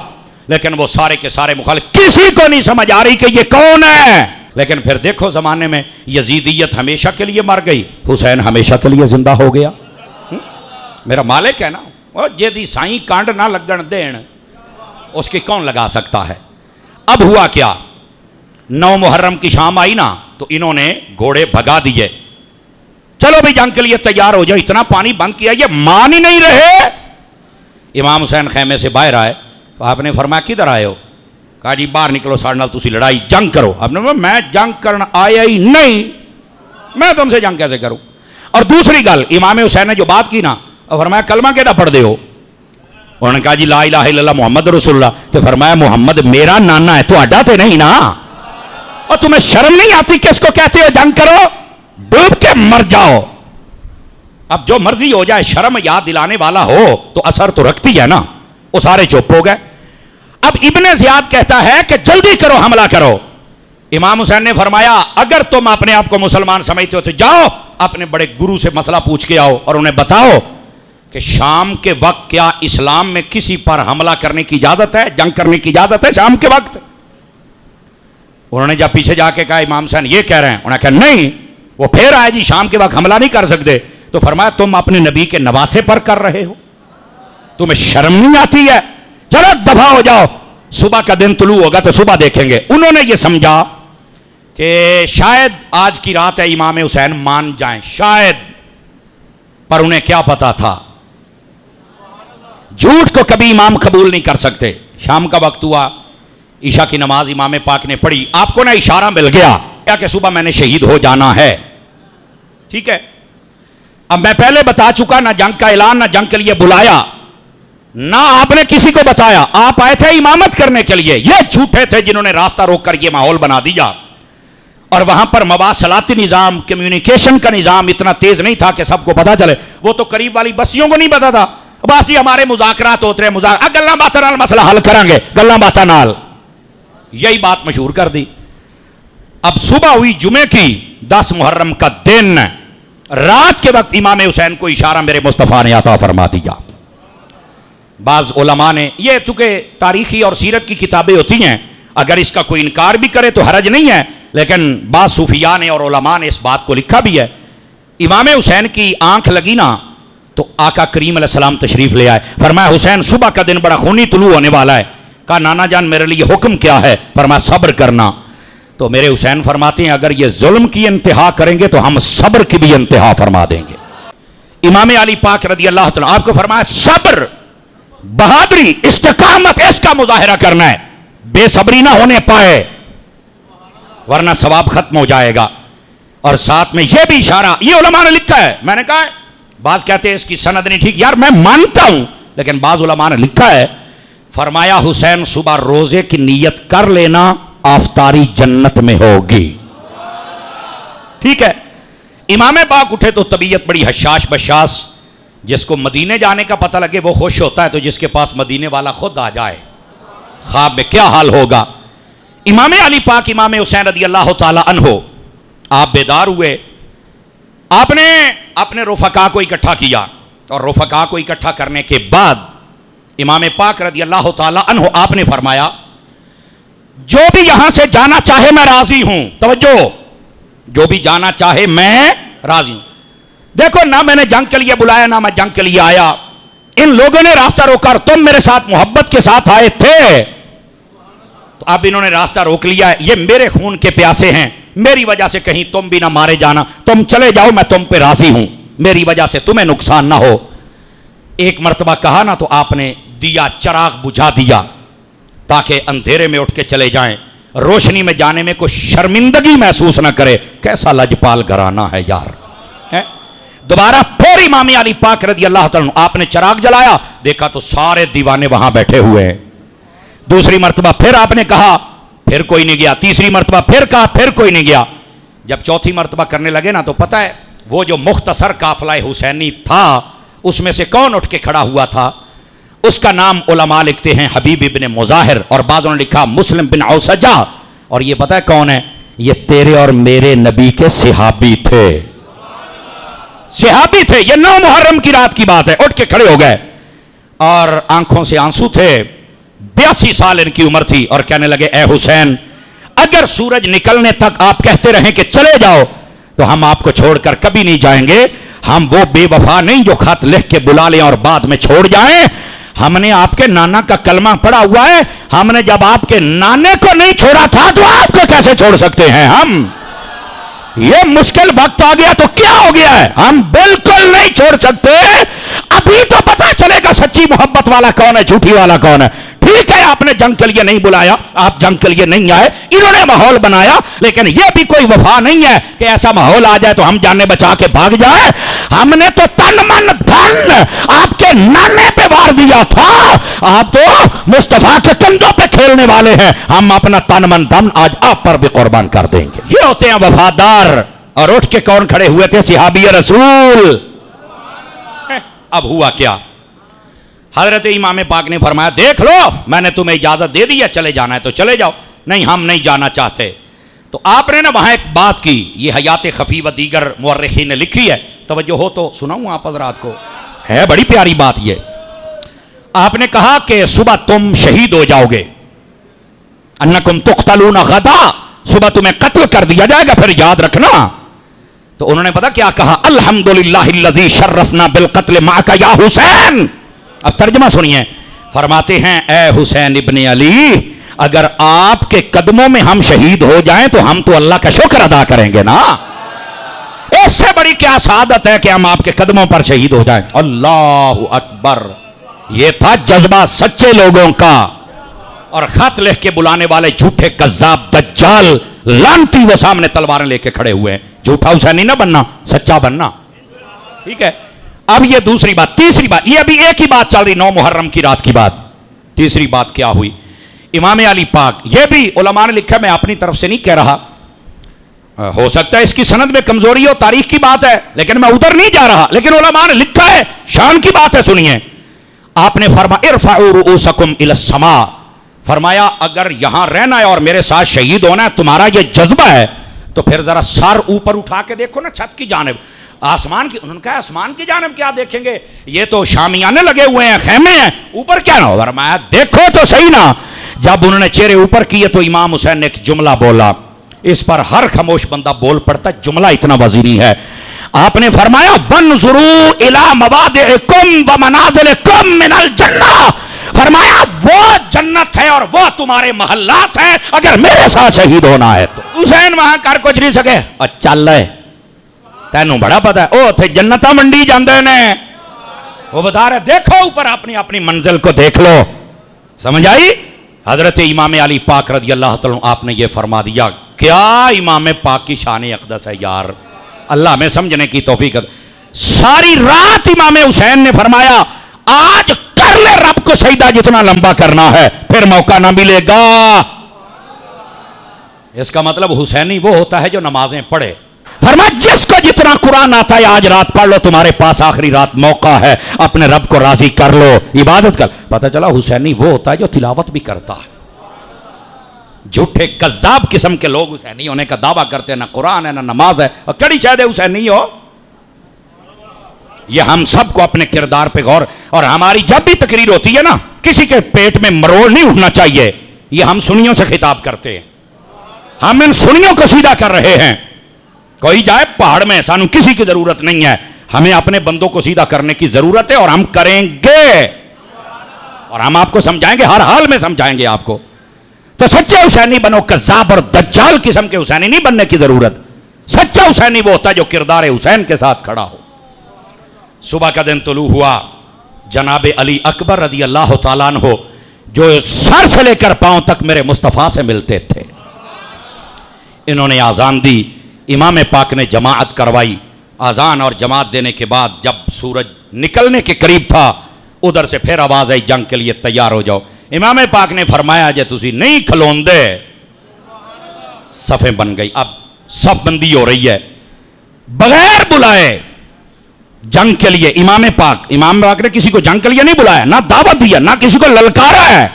لیکن وہ سارے کے سارے مخالف، کسی کو نہیں سمجھ آ رہی کہ یہ کون ہے۔ لیکن پھر دیکھو زمانے میں یزیدیت ہمیشہ کے لیے مر گئی، حسین ہمیشہ کے لیے زندہ ہو گیا۔ میرا مالک ہے نا، وہ جیدی سائیں کانڈ نہ لگن دین، اس کی کون لگا سکتا ہے۔ اب ہوا کیا؟ 9 محرم کی شام آئی نا تو انہوں نے گھوڑے بھگا دیے، چلو بھی جنگ کے لیے تیار ہو جاؤ، اتنا پانی بند کیا، یہ مان ہی نہیں رہے۔ امام حسین خیمے سے باہر آئے تو آپ نے فرمایا کدھر آئے ہو؟ کہا جی باہر نکلو، ساڑھے نال تسی لڑائی جنگ کرو۔ آپ نے فرمایا میں جنگ کرنا آیا ہی نہیں، میں تم سے جنگ کیسے کروں؟ اور دوسری گل، امام حسین نے جو بات کی نا، فرمایا کلمہ کیڑا پڑھ دے ہو؟ انہوں نے کہا جی لا الہ الا اللہ محمد رسول اللہ۔ تو فرمایا محمد میرا نانا ہے، تو اڈا تے نہیں نا، اور تمہیں شرم نہیں آتی کس کو کہتے ہو جنگ کرو؟ ڈوب کے مر جاؤ۔ اب جو مرضی ہو جائے، شرم یاد دلانے والا ہو تو اثر تو رکھتی ہے نا۔ وہ سارے چپ ہو گئے۔ اب ابن زیاد کہتا ہے کہ جلدی کرو، حملہ کرو۔ امام حسین نے فرمایا اگر تم اپنے آپ کو مسلمان سمجھتے ہو تو جاؤ اپنے بڑے گرو سے مسئلہ پوچھ کے آؤ اور انہیں بتاؤ کہ شام کے وقت کیا اسلام میں کسی پر حملہ کرنے کی اجازت ہے، جنگ کرنے کی اجازت ہے شام کے وقت؟ انہوں نے جب پیچھے جا کے کہا امام حسین یہ کہہ رہے ہیں، انہوں نے کہا نہیں، وہ پھر آئے جی شام کے وقت حملہ نہیں کر سکتے، تو فرمایا تم اپنے نبی کے نواسے پر کر رہے ہو، تمہیں شرم نہیں آتی ہے؟ چلو دفع ہو جاؤ، صبح کا دن طلوع ہوگا تو صبح دیکھیں گے۔ انہوں نے یہ سمجھا کہ شاید آج کی رات ہے امام حسین مان جائیں، شاید، پر انہیں کیا پتا تھا جھوٹ کو کبھی امام قبول نہیں کر سکتے۔ شام کا وقت ہوا، عشاء کی نماز امام پاک نے پڑھی، آپ کو نہ اشارہ مل گیا کیا کہ صبح میں نے شہید ہو جانا ہے، ٹھیک ہے؟ اب میں پہلے بتا چکا، نہ جنگ کا اعلان، نہ جنگ کے لیے بلایا، نہ آپ نے کسی کو بتایا، آپ آئے تھے امامت کرنے کے لیے۔ یہ جھوٹے تھے جنہوں نے راستہ روک کر یہ ماحول بنا دیا، اور وہاں پر مواصلاتی نظام، کمیونیکیشن کا نظام اتنا تیز نہیں تھا کہ سب کو پتا چلے۔ وہ تو قریب والی بستیوں کو نہیں پتا تھا، بس یہ ہمارے مذاکرات ہوتے رہے، گلاں باتاں نال مسئلہ حل کریں گے، گلاں باتاں نال، یہی بات مشہور کر دی۔ اب صبح ہوئی جمعے کی 10 محرم کا دن، رات کے وقت امام حسین کو اشارہ میرے مصطفیٰ نے عطا فرما دیا۔ بعض علماء نے، یہ چونکہ تاریخی اور سیرت کی کتابیں ہوتی ہیں، اگر اس کا کوئی انکار بھی کرے تو حرج نہیں ہے، لیکن بعض صوفیاء نے اور علماء نے اس بات کو لکھا بھی ہے۔ امام حسین کی آنکھ لگی نا تو آقا کریم علیہ السلام تشریف لے آئے، فرمایا حسین صبح کا دن بڑا خونی طلوع ہونے والا ہے۔ کہا نانا جان میرے لیے حکم کیا ہے؟ فرمایا صبر کرنا۔ تو میرے حسین فرماتے ہیں اگر یہ ظلم کی انتہا کریں گے تو ہم صبر کی بھی انتہا فرما دیں گے۔ امام علی پاک رضی اللہ تعالیٰ آپ کو فرمایا صبر، بہادری، استقامت، اس کا مظاہرہ کرنا ہے، بے صبری نہ ہونے پائے ورنہ ثواب ختم ہو جائے گا۔ اور ساتھ میں یہ بھی اشارہ، یہ علماء نے لکھا ہے، میں نے کہا بعض کہتے ہیں اس کی سند نہیں ٹھیک، یار میں مانتا ہوں، لیکن بعض علماء نے لکھا ہے، فرمایا حسین صبح روزے کی نیت کر لینا، آفتاری جنت میں ہوگی، ٹھیک ہے؟ امام پاک اٹھے تو طبیعت بڑی حشاش بشاش، جس کو مدینے جانے کا پتہ لگے وہ خوش ہوتا ہے، تو جس کے پاس مدینے والا خود آ جائے خواب میں کیا حال ہوگا۔ امام علی پاک امام حسین رضی اللہ تعالی عنہ آپ بیدار ہوئے، آپ نے اپنے رفقا کو اکٹھا کیا، اور رفقا کو اکٹھا کرنے کے بعد امام پاک رضی اللہ تعالی عنہ آپ نے فرمایا جو بھی یہاں سے جانا چاہے میں راضی ہوں، توجہ، جو بھی جانا چاہے میں راضی ہوں۔ دیکھو نہ میں نے جنگ کے لیے بلایا نہ میں جنگ کے لیے آیا، ان لوگوں نے راستہ روکا اور تم میرے ساتھ محبت کے ساتھ آئے تھے، تو اب انہوں نے راستہ روک لیا ہے، یہ میرے خون کے پیاسے ہیں، میری وجہ سے کہیں تم بھی نہ مارے جانا، تم چلے جاؤ میں تم پہ راضی ہوں، میری وجہ سے تمہیں نقصان نہ ہو۔ ایک مرتبہ کہا نا تو آپ نے دیا چراغ بجھا دیا تاکہ اندھیرے میں اٹھ کے چلے جائیں، روشنی میں جانے میں کوئی شرمندگی محسوس نہ کرے۔ کیسا لجپال گھرانہ ہے یار۔ دوبارہ پھر امام علی پاک رضی اللہ تعالیٰ آپ نے چراغ جلایا، دیکھا تو سارے دیوانے وہاں بیٹھے ہوئے ہیں۔ دوسری مرتبہ پھر آپ نے کہا، پھر کوئی نہیں گیا۔ تیسری مرتبہ پھر کہا، پھر کوئی نہیں گیا۔ جب چوتھی مرتبہ کرنے لگے نا تو پتہ ہے وہ جو مختصر قافلہ حسینی تھا اس میں سے کون اٹھ کے کھڑا ہوا تھا؟ اس کا نام علماء لکھتے ہیں حبیب ابن مظاہر، اور بعضوں نے لکھا مسلم بن اوسجہ، اور یہ پتہ ہے کون ہے؟ یہ تیرے اور میرے نبی کے صحابی تھے، صحابی تھے۔ یہ 9 محرم کی رات کی بات ہے، اٹھ کے کھڑے ہو گئے اور آنکھوں سے آنسو تھے، 82 سال ان کی عمر تھی، اور کہنے لگے اے حسین اگر سورج نکلنے تک آپ کہتے رہیں کہ چلے جاؤ تو ہم آپ کو چھوڑ کر کبھی نہیں جائیں گے، ہم وہ بے وفا نہیں جو خط لکھ کے بلا لیں اور بعد میں چھوڑ جائیں۔ ہم نے آپ کے نانا کا کلمہ پڑھا ہوا ہے، ہم نے جب آپ کے نانے کو نہیں چھوڑا تھا تو آپ کو کیسے چھوڑ سکتے ہیں ہم؟ یہ مشکل وقت آ گیا تو کیا ہو گیا ہے، ہم بالکل نہیں چھوڑ سکتے۔ ابھی تو پتا چلے گا سچی محبت والا کون ہے، جھوٹی والا کون ہے۔ ٹھیک ہے آپ نے جنگ کے لیے نہیں بلایا، آپ جنگ کے لیے نہیں آئے، انہوں نے ماحول بنایا، لیکن یہ بھی کوئی وفا نہیں ہے کہ ایسا ماحول آ جائے تو ہم جانے بچا کے بھاگ جائیں۔ ہم نے تو تن من دھن آپ کے نانے پہ وار دیا تھا، آپ تو مصطفیٰ کے کندھوں پہ کھیلنے والے ہیں، ہم اپنا تن من دھن آج آپ پر بھی قربان کر دیں گے۔ یہ ہوتے ہیں وفادار۔ اور اٹھ کے کون کھڑے ہوئے تھے؟ صحابی رسول۔ اب ہوا کیا؟ حضرت امام پاک نے فرمایا دیکھ لو میں نے تمہیں اجازت دے دی ہے، چلے جانا ہے تو چلے جاؤ، نہیں ہم نہیں جانا چاہتے۔ تو آپ نے نا وہاں ایک بات کی، یہ حیات خفی و دیگر مورخین نے لکھی ہے، توجہ ہو تو سناؤں آپ حضرات کو۔ ہے بڑی پیاری بات یہ. آپ نے کہا کہ صبح تم شہید ہو جاؤ گے, انکم تقتلون غدا, صبح تمہیں قتل کر دیا جائے گا, پھر یاد رکھنا. تو انہوں نے پتا کیا کہا, الحمدللہ الذی شرفنا بالقتل معک یا حسین. اب ترجمہ سنیے, فرماتے ہیں اے حسین ابن علی, اگر آپ کے قدموں میں ہم شہید ہو جائیں تو ہم تو اللہ کا شکر ادا کریں گے نا. اس سے بڑی کیا سعادت ہے کہ ہم آپ کے قدموں پر شہید ہو جائیں. اللہ اکبر. یہ تھا جذبہ سچے لوگوں کا. اور خط لکھ کے بلانے والے جھوٹے کذاب دجال لانتی وہ سامنے تلواریں لے کے کھڑے ہوئے ہیں. جھوٹا حسینی نہ بننا, سچا بننا. ٹھیک ہے. اب یہ دوسری بات. تیسری بات, یہ ابھی ایک ہی بات چل رہی 9 محرم کی رات کی بات. تیسری بات کیا ہوئی, امام علی پاک, یہ بھی علماء نے لکھا, میں اپنی طرف سے نہیں کہہ رہا, ہو سکتا ہے اس کی سند میں کمزوری ہو, تاریخ کی بات ہے, لیکن میں ادھر نہیں جا رہا, لیکن علماء نے لکھا ہے, شان کی بات ہے. سنیے, آپ نے فرمایا ارفعوا رؤوسکم الی السماء, فرمایا اگر یہاں رہنا ہے اور میرے ساتھ شہید ہونا ہے, تمہارا یہ جذبہ ہے, تو پھر ذرا سر اوپر اٹھا کے دیکھو نا چھت کی جانب, آسمان کی. انہوں نے کہا آسمان کی جانب کیا دیکھیں گے, یہ تو شامیانے لگے ہوئے ہیں, خیمے ہیں, اوپر کیا نہ ہو. فرمایا دیکھو تو صحیح نا. جب انہوں نے چہرے اوپر کیے تو امام حسین نے ایک جملہ بولا, اس پر ہر خاموش بندہ بول پڑتا, جملہ اتنا وزنی ہے. آپ نے فرمایا وانظروا الی مواضعکم ومنازلکم من الجنہ, فرمایا وہ جنت ہے اور وہ تمہارے محلات ہیں اگر میرے ساتھ شہید ہونا ہے تو. حسین وہاں کر کچھ نہیں سکے, چل رہے تینوں بڑا پتا ہے, او تھے جنتا منڈی جاندے نے, وہ بتا رہے دیکھو اوپر اپنی اپنی منزل کو دیکھ لو. سمجھ آئی. حضرت امام علی پاک رضی اللہ تعالیٰ آپ نے یہ فرما دیا. کیا امام پاک کی شان اقدس ہے یار, اللہ میں سمجھنے کی توفیق. ساری رات امام حسین نے فرمایا آج کر لے رب کو سجدہ جتنا لمبا کرنا ہے, پھر موقع نہ ملے گا. اس کا مطلب حسینی وہ ہوتا ہے جو نمازیں پڑھے. فرمایا جس کو جتنا قرآن آتا ہے آج رات پڑھ لو, تمہارے پاس آخری رات موقع ہے, اپنے رب کو راضی کر لو, عبادت کر. پتہ چلا حسینی وہ ہوتا ہے جو تلاوت بھی کرتا ہے. جھوٹے کذاب قسم کے لوگ حسینی ہونے کا دعویٰ کرتے ہیں, نہ قرآن ہے نہ نماز ہے, اور کڑی شاید حسینی ہو. یہ ہم سب کو اپنے کردار پہ غور, اور ہماری جب بھی تقریر ہوتی ہے نا, کسی کے پیٹ میں مروڑ نہیں اٹھنا چاہیے. یہ ہم سنیوں سے خطاب کرتے ہیں, ہم ان سنیوں کو سیدھا کر رہے ہیں. کوئی جائے پہاڑ میں, سانو کسی کی ضرورت نہیں ہے, ہمیں اپنے بندوں کو سیدھا کرنے کی ضرورت ہے, اور ہم کریں گے, اور ہم آپ کو سمجھائیں گے, ہر حال میں سمجھائیں گے آپ کو. تو سچے حسینی بنو, کذاب اور دجال قسم کے حسینی نہیں بننے کی ضرورت. سچا حسینی وہ ہوتا ہے جو کردار حسین کے ساتھ کھڑا ہو. صبح کا دن طلوع ہوا, جناب علی اکبر رضی اللہ تعالیٰ عنہ جو سر سے لے کر پاؤں تک میرے مصطفیٰ سے ملتے تھے, انہوں نے آزان دی. امام پاک نے جماعت کروائی. آزان اور جماعت دینے کے بعد جب سورج نکلنے کے قریب تھا, ادھر سے پھر آواز آئی جنگ کے لیے تیار ہو جاؤ. امام پاک نے فرمایا جے تسی نہیں کھلون دے. صفیں بن گئی, اب صف بندی ہو رہی ہے, بغیر بلائے جنگ کے لیے. امام پاک نے کسی کو جنگ کے لیے نہیں بلایا, نہ دعوت دیا, نہ کسی کو للکارا ہے,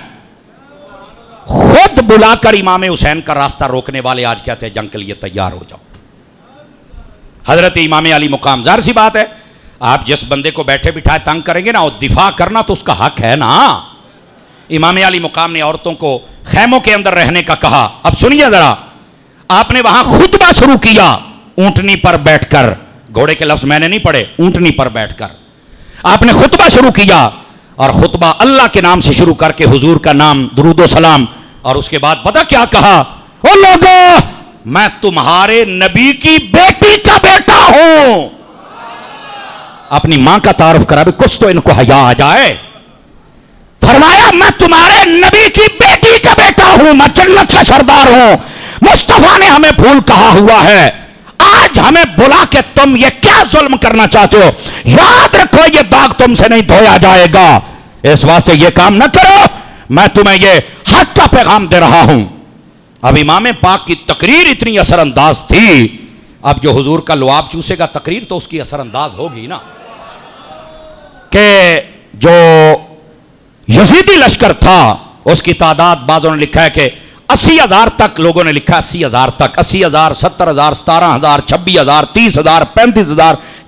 خود بلا کر امام حسین کا راستہ روکنے والے آج کہتے ہیں جنگ کے لیے تیار ہو جاؤ. حضرت امام علی مقام, ظاہر سی بات ہے, آپ جس بندے کو بیٹھے بٹھائے تنگ کریں گے نا, اور دفاع کرنا تو اس کا حق ہے نا. امام علی مقام نے عورتوں کو خیموں کے اندر رہنے کا کہا. اب سنیے ذرا, آپ نے وہاں خطبہ شروع کیا اونٹنی پر بیٹھ کر. گھوڑے کے لفظ میں نے نہیں پڑھے, اونٹنی پر بیٹھ کر آپ نے خطبہ شروع کیا, اور خطبہ اللہ کے نام سے شروع کر کے حضور کا نام, درود و سلام, اور اس کے بعد پتہ کیا کہا, او لوگو میں تمہارے نبی کی بیٹی کا بیٹا ہوں. اپنی ماں کا تعارف کرا, بھی کچھ تو ان کو حیا آ جائے. فرمایا میں تمہارے نبی کی بیٹی کا بیٹا ہوں, میں جنت کا سردار ہوں. مصطفیٰ نے ہمیں پھول کہا ہوا ہے, آج ہمیں بلا کے تم یہ کیا ظلم کرنا چاہتے ہو؟ یاد رکھو یہ داغ تم سے نہیں دھویا جائے گا, اس واسطے یہ کام نہ کرو. میں تمہیں یہ حق کا پیغام دے رہا ہوں. اب امام پاک کی تقریر اتنی اثر انداز تھی, اب جو حضور کا لعاب چوسے گا تقریر تو اس کی اثر انداز ہوگی نا, کہ جو یزیدی لشکر تھا اس کی تعداد بعضوں نے لکھا ہے کہ 80,000 تک, لوگوں نے لکھا 80,000 تک, 80,000, 70,000, 17,000, 26,000, 30,000, 35,000,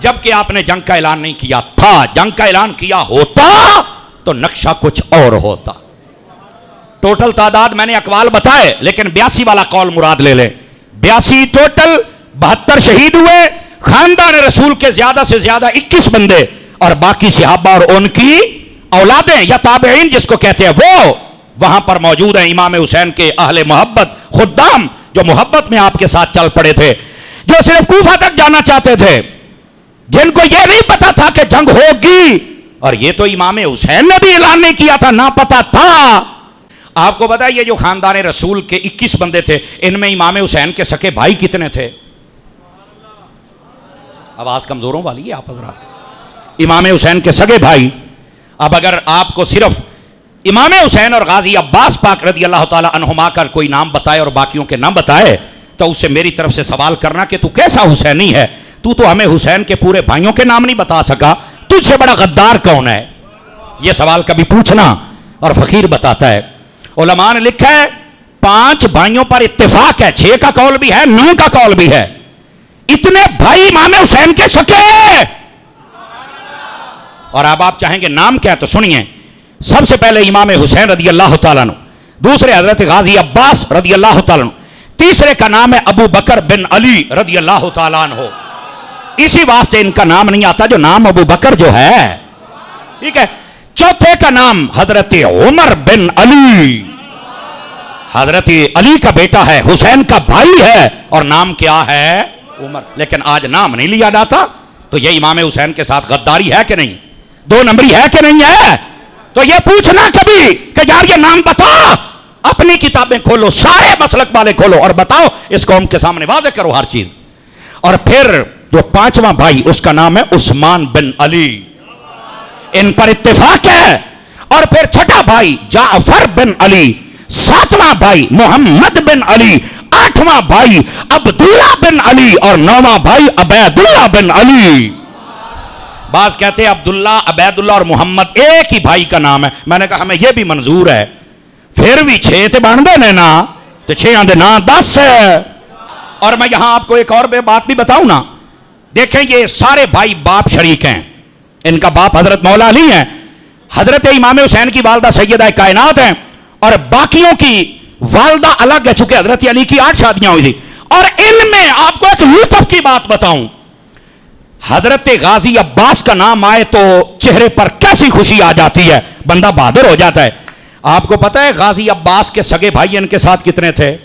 جبکہ آپ نے جنگ کا اعلان نہیں کیا تھا. جنگ کا اعلان کیا ہوتا تو نقشہ کچھ اور ہوتا. ٹوٹل تعداد میں نے اقوال بتائے، لیکن 82 والا قول مراد لے لیں. 82 ٹوٹل، 72 شہید ہوئے. خاندان رسول کے زیادہ سے زیادہ 21 بندے اور باقی صحابہ اور ان کی اولادیں یا تابعین جس کو کہتے ہیں وہ وہاں پر موجود ہیں. امام حسین کے اہل محبت، خدام جو محبت میں آپ کے ساتھ چل پڑے تھے، جو صرف کوفہ تک جانا چاہتے تھے، جن کو یہ نہیں پتا تھا کہ جنگ ہوگی. اور یہ تو امام حسین نے بھی اعلان نہیں کیا تھا، نہ پتا تھا. آپ کو پتا ہے یہ جو خاندان رسول کے 21 بندے تھے، ان میں امام حسین کے سکے بھائی کتنے تھے؟ آواز کمزوروں والی ہے آپ حضرات. امام حسین کے سگے بھائی. اب اگر آپ کو صرف امام حسین اور غازی عباس پاک رضی اللہ تعالی عنہما کا کوئی نام بتائے اور باقیوں کے نہ بتائے تو اس سے میری طرف سے سوال کرنا کہ تو کیسا حسینی ہے؟ تو ہمیں حسین کے پورے بھائیوں کے نام نہیں بتا سکا، تجھ سے بڑا غدار کون ہے؟ یہ سوال کبھی پوچھنا. اور فقیر بتاتا ہے علماء نے لکھا ہے 5 بھائیوں پر اتفاق ہے، 6 کا قول بھی ہے، 9 کا قول بھی ہے. اتنے بھائی امام حسین کے سکے. اور اب آپ چاہیں گے نام کیا تو سنیے. سب سے پہلے امام حسین رضی اللہ تعالیٰ عنہ، دوسرے حضرت غازی عباس رضی اللہ تعالیٰ عنہ، تیسرے کا نام ہے ابو بکر بن علی رضی اللہ تعالیٰ عنہ. اسی واسطے ان کا نام نہیں آتا جو نام ابو بکر جو ہے، ٹھیک ہے. چوتھے کا نام حضرت عمر بن علی، حضرت علی کا بیٹا ہے، حسین کا بھائی ہے، اور نام کیا ہے؟ عمر. لیکن آج نام نہیں لیا جاتا. تو یہ امام حسین کے ساتھ غداری ہے کہ نہیں؟ 2 نمبری ہے کہ نہیں ہے؟ تو یہ پوچھنا کبھی کہ یار یہ نام بتا. اپنی کتابیں کھولو، سارے مسلک والے کھولو اور بتاؤ، اس قوم کے سامنے واضح کرو ہر چیز. اور پھر جو 5واں بھائی اس کا نام ہے عثمان بن علی، ان پر اتفاق ہے. اور پھر 6واں بھائی جعفر بن علی، 7واں بھائی محمد بن علی، 8واں بھائی عبداللہ بن علی اور 9واں بھائی عبیداللہ بن علی. بعض کہتے ہیں عبداللہ، عبیداللہ اور محمد ایک ہی بھائی کا نام ہے. میں نے کہا ہمیں یہ بھی منظور ہے، پھر بھی 6 تے بن دے نا، تو 6 دے نا 10 ہے. اور میں یہاں آپ کو ایک اور بات بھی بتاؤں نا. دیکھیں یہ سارے بھائی باپ شریک ہیں. ان کا باپ حضرت مولا علی ہیں، حضرت امام حسین کی والدہ سیدہ کائنات ہیں، اور باقیوں کی والدہ الگ ہے، چونکہ حضرت علی کی 8 شادیاں ہوئی تھی. اور ان میں آپ کو ایک لطف کی بات بتاؤں، حضرت غازی عباس کا نام آئے تو چہرے پر کیسی خوشی آ جاتی ہے، بندہ بہادر ہو جاتا ہے. آپ کو پتا ہے غازی عباس کے سگے بھائی ان کے ساتھ کتنے تھے؟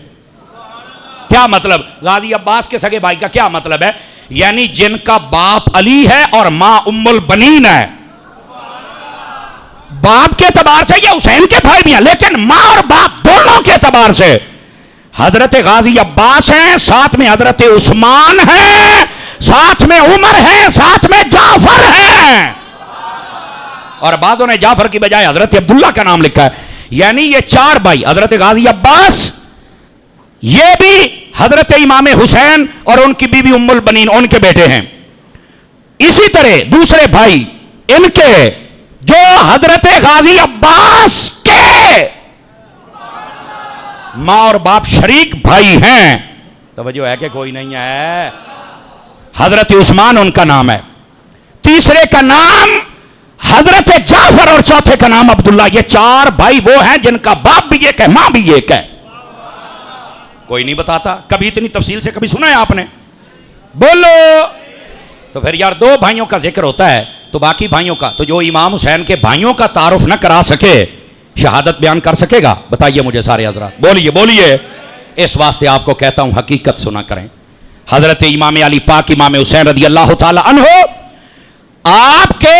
کیا مطلب؟ غازی عباس کے سگے بھائی کا کیا مطلب ہے؟ یعنی جن کا باپ علی ہے اور ماں ام البنین ہے. باپ کے اعتبار سے یہ حسین کے بھائی بھی ہیں، لیکن ماں اور باپ دونوں کے اعتبار سے حضرت غازی عباس ہیں، ساتھ میں حضرت عثمان ہیں، ساتھ میں عمر ہیں، ساتھ میں جعفر ہیں. اور بعضوں نے جعفر کی بجائے حضرت عبداللہ کا نام لکھا ہے. یعنی یہ 4 بھائی حضرت غازی عباس، یہ بھی حضرت امام حسین اور ان کی بیوی ام البنین ان کے بیٹے ہیں. اسی طرح دوسرے بھائی ان کے جو حضرت غازی عباس کے ماں اور باپ شریک بھائی ہیں. توجہ ہے کہ کوئی نہیں ہے؟ حضرت عثمان ان کا نام ہے، تیسرے کا نام حضرت جعفر اور چوتھے کا نام عبداللہ. یہ 4 بھائی وہ ہیں جن کا باپ بھی ایک ہے، ماں بھی ایک ہے. کوئی نہیں بتاتا. کبھی اتنی تفصیل سے کبھی سنا ہے آپ نے؟ بولو. تو پھر یار 2 بھائیوں کا ذکر ہوتا ہے تو باقی بھائیوں کا، تو جو امام حسین کے بھائیوں کا تعارف نہ کرا سکے شہادت بیان کر سکے گا؟ بتائیے مجھے سارے حضرات، بولیے بولیے. اس واسطے آپ کو کہتا ہوں حقیقت سنا کریں. حضرت امام علی پاک امام حسین رضی اللہ تعالی عنہ، آپ کے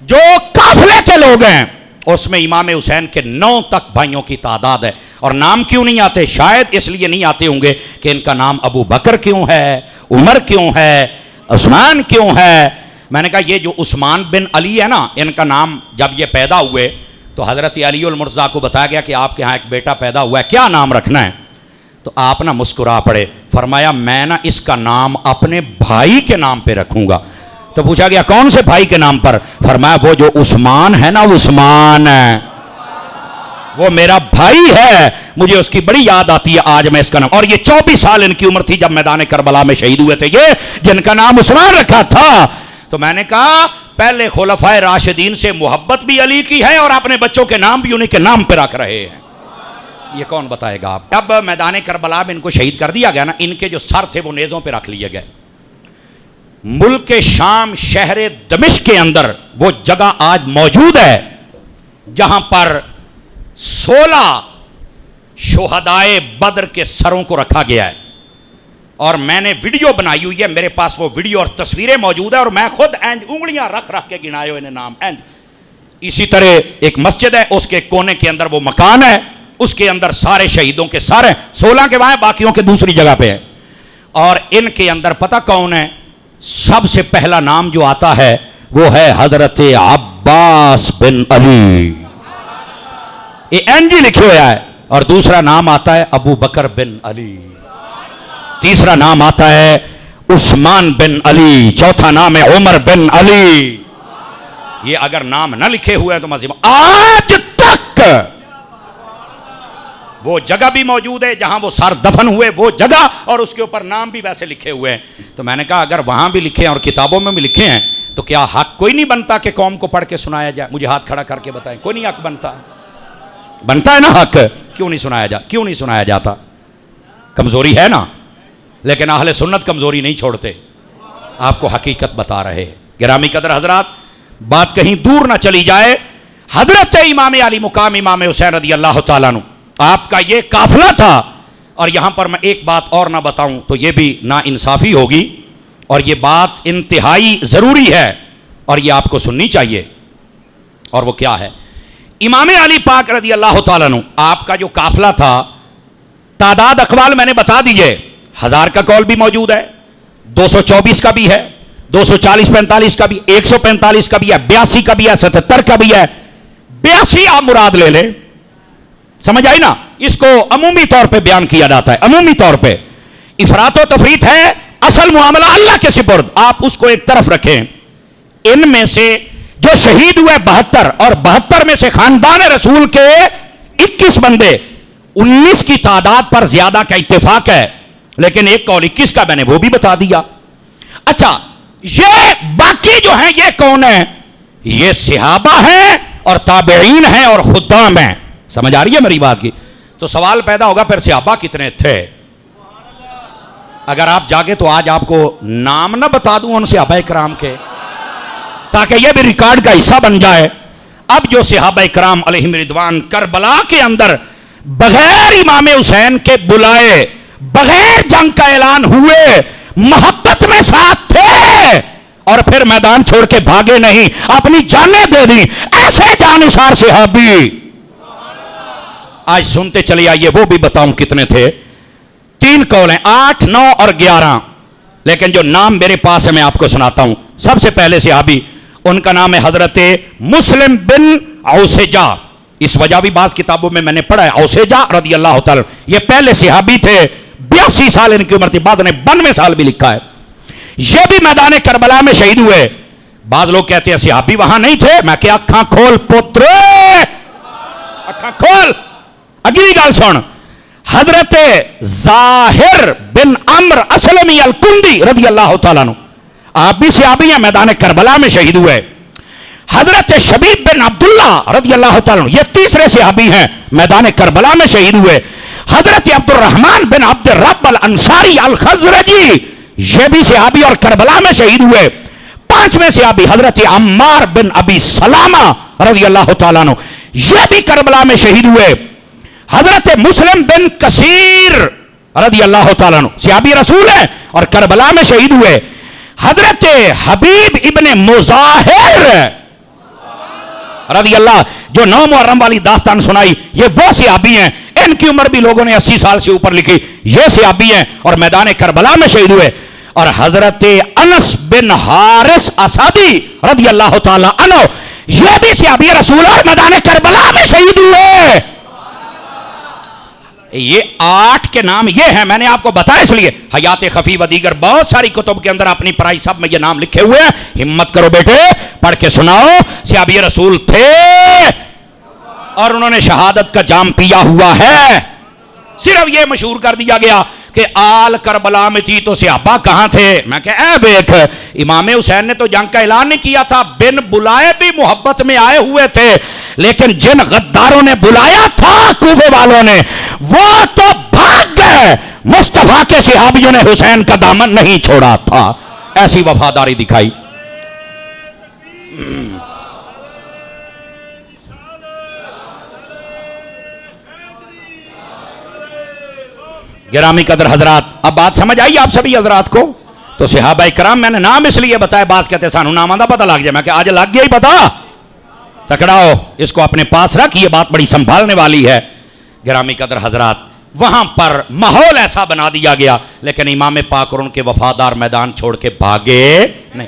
جو قافلے کے لوگ ہیں اس میں امام حسین کے 9 تک بھائیوں کی تعداد ہے. اور نام کیوں نہیں آتے؟ شاید اس لیے نہیں آتے ہوں گے کہ ان کا نام ابو بکر کیوں ہے، عمر کیوں ہے، عثمان کیوں ہے. میں نے کہا یہ جو عثمان بن علی ہے نا، ان کا نام جب یہ پیدا ہوئے تو حضرت علی المرضا کو بتایا گیا کہ آپ کے ہاں ایک بیٹا پیدا ہوا ہے، کیا نام رکھنا ہے؟ تو آپ نہ مسکرا پڑے، فرمایا میں نہ اس کا نام اپنے بھائی کے نام پہ رکھوں گا. تو پوچھا گیا کون سے بھائی کے نام پر؟ فرمایا وہ جو عثمان ہے نا، عثمان ہے. وہ میرا بھائی ہے, مجھے اس کی بڑی یاد آتی ہے آج میں اس کا نام. اور یہ 24 سال ان کی عمر تھی جب میدان کربلا میں شہید ہوئے تھے یہ, جن کا نام عثمان رکھا تھا. تو میں نے کہا پہلے خلفائے راشدین سے محبت بھی علی کی ہے اور اپنے بچوں کے نام بھی انہیں کے نام پہ رکھ رہے ہیں. یہ کون بتائے گا آپ؟ جب میدان کربلا میں ان کو شہید کر دیا گیا نا, ان کے جو سر تھے وہ نیزوں پہ رکھ لیے گئے. ملک شام شہر دمشق کے اندر وہ جگہ آج موجود ہے جہاں پر 16 شہدائے بدر کے سروں کو رکھا گیا ہے. اور میں نے ویڈیو بنائی ہوئی ہے, میرے پاس وہ ویڈیو اور تصویریں موجود ہیں, اور میں خود انگلیاں رکھ کے گنائے ہوئے نام. اسی طرح ایک مسجد ہے, اس کے کونے کے اندر وہ مکان ہے, اس کے اندر سارے شہیدوں کے سارے 16 کے وہاں, باقیوں کے دوسری جگہ پہ ہے. اور ان کے اندر پتہ کون ہے؟ سب سے پہلا نام جو آتا ہے وہ ہے حضرت عباس بن علی, یہ NG لکھے ہوا ہے. اور دوسرا نام آتا ہے ابو بکر بن علی, تیسرا نام آتا ہے عثمان بن علی, چوتھا نام ہے عمر بن علی. یہ اگر نام نہ لکھے ہوئے ہیں تو مزید آج تک وہ جگہ بھی موجود ہے جہاں وہ سر دفن ہوئے, وہ جگہ, اور اس کے اوپر نام بھی ویسے لکھے ہوئے ہیں. تو میں نے کہا اگر وہاں بھی لکھے ہیں اور کتابوں میں بھی لکھے ہیں تو کیا حق کوئی نہیں بنتا کہ قوم کو پڑھ کے سنایا جائے؟ مجھے ہاتھ کھڑا کر کے بتائیں, کوئی نہیں حق بنتا؟ بنتا ہے نا حق, کیوں نہیں سنایا جاتا؟ کمزوری ہے نا, لیکن اہل سنت کمزوری نہیں چھوڑتے, آپ کو حقیقت بتا رہے ہیں. گرامی قدر حضرات, بات کہیں دور نہ چلی جائے, حضرت امام علی مقام امام حسین رضی اللہ تعالیٰ عنہ آپ کا یہ قافلہ تھا. اور یہاں پر میں ایک بات اور نہ بتاؤں تو یہ بھی نا انصافی ہوگی, اور یہ بات انتہائی ضروری ہے اور یہ آپ کو سننی چاہیے. اور وہ کیا ہے؟ امام علی پاک رضی اللہ تعالیٰ عنہ آپ کا جو قافلہ تھا, تعداد اقوال میں نے بتا دیجئے, 1000 کا قول بھی موجود ہے, 224 کا بھی ہے, 240-45 کا بھی, 145 کا بھی ہے, 82 کا بھی ہے, 77 کا بھی ہے. 82 آپ مراد لے لیں, سمجھ آئی نا؟ اس کو عمومی طور پہ بیان کیا جاتا ہے, عمومی طور پہ. افراط و تفریط ہے, اصل معاملہ اللہ کے سپرد, آپ اس کو ایک طرف رکھیں. ان میں سے جو شہید ہوئے 72, اور 72 میں سے خاندان رسول کے 21 بندے, 19 کی تعداد پر زیادہ کا اتفاق ہے, لیکن ایک قول 21 کا میں نے وہ بھی بتا دیا. اچھا, یہ باقی جو ہیں یہ کون ہیں؟ یہ صحابہ ہیں اور تابعین ہیں اور خدام ہیں. سمجھ آ رہی ہے میری بات کی؟ تو سوال پیدا ہوگا پھر صحابہ کتنے تھے؟ اگر آپ جاگے تو آج آپ کو نام نہ بتا دوں ان صحابہ کرام کے, تاکہ یہ بھی ریکارڈ کا حصہ بن جائے. اب جو صحابہ کرام علیہم رضوان کربلا کے اندر بغیر امام حسین کے بلائے, بغیر جنگ کا اعلان ہوئے, محبت میں ساتھ تھے, اور پھر میدان چھوڑ کے بھاگے نہیں, اپنی جانیں دے دی, ایسے جانثار صحابی آج سنتے چلے آئیے. وہ بھی بتاؤں کتنے تھے. 3 قول ہیں, 8, 9 اور 11, لیکن جو نام میرے پاس ہے میں آپ کو سناتا ہوں. سب سے پہلے صحابی, ان کا نام ہے حضرت مسلم بن اوسیجہ. اس وجہ بھی بعض کتابوں میں نے پڑھا ہے, اوسیجہ رضی اللہ تعالی. یہ پہلے صحابی تھے, 82 سال ان کی عمر تھی, بعد نے 92 سال بھی لکھا ہے. یہ بھی میدان کربلا میں شہید ہوئے. بعض لوگ کہتے ہیں صحابی وہاں نہیں تھے. میں کہ اکھاں کھول پترے, اکھاں کھول, اگلی گل سن. حضرت ظاہر بن عمر اسلمی الکندی رضی اللہ تعالیٰ عنہ, آپ بھی صحابی ہیں, میدان کربلا میں شہید ہوئے. حضرت شبیب بن عبداللہ رضی اللہ تعالیٰ عنہ, یہ تیسرے صحابی ہیں, میدان کربلا میں شہید ہوئے. حضرت عبد الرحمن بن عبد الرب الانصاری الخزرجی, یہ بھی صحابی اور کربلا میں شہید ہوئے. 5ویں صحابی حضرت عمار بن ابی سلامہ رضی اللہ تعالیٰ عنہ, یہ بھی کربلا میں شہید ہوئے. حضرت مسلم بن کثیر رضی اللہ تعالیٰ عنہ, صحابی رسول ہیں اور کربلا میں شہید ہوئے. حضرت حبیب ابن مظاہر رضی اللہ, جو 9 محرم والی داستان سنائی, یہ وہ صحابی ہیں. ان کی عمر بھی لوگوں نے 80 سال سے اوپر لکھی. یہ صحابی ہیں اور میدان کربلا میں شہید ہوئے. اور حضرت انس بن حارث اسدی رضی اللہ تعالیٰ عنہ, یہ بھی صحابی رسول اور میدان کربلا میں شہید ہوئے. یہ 8 کے نام یہ ہیں, میں نے آپ کو بتایا اس لیے. حیات خفی و دیگر بہت ساری کتب کے اندر اپنی پرائی سب میں یہ نام لکھے ہوئے ہیں. ہمت کرو بیٹے, پڑھ کے سناؤ. صحابی رسول تھے, اور انہوں نے شہادت کا جام پیا ہوا ہے. صرف یہ مشہور کر دیا گیا کہ آل کربلا میں تھی تو صحابہ کہاں تھے. میں کہ اے بیک، امام حسین نے تو جنگ کا اعلان نہیں کیا تھا، بن بلائے بھی محبت میں آئے ہوئے تھے، لیکن جن غداروں نے بلایا تھا کوفے والوں نے وہ تو بھاگ گئے. مصطفیٰ کے صحابیوں نے حسین کا دامن نہیں چھوڑا تھا. ایسی وفاداری دکھائی. گرامی قدر حضرات، اب بات سمجھ آئی آپ سبھی حضرات کو؟ تو صحابہ کرام میں نے نام اس لیے بتایا، بعض کہتے سانو نام دا پتہ لگ جائے. میں کہ آج لگ گیا ہی پتہ. تکڑا ہو، اس کو اپنے پاس رکھ، یہ بات بڑی سنبھالنے والی ہے. گرامی قدر حضرات، وہاں پر ماحول ایسا بنا دیا گیا، لیکن امام پاک اور ان کے وفادار میدان چھوڑ کے بھاگے نہیں.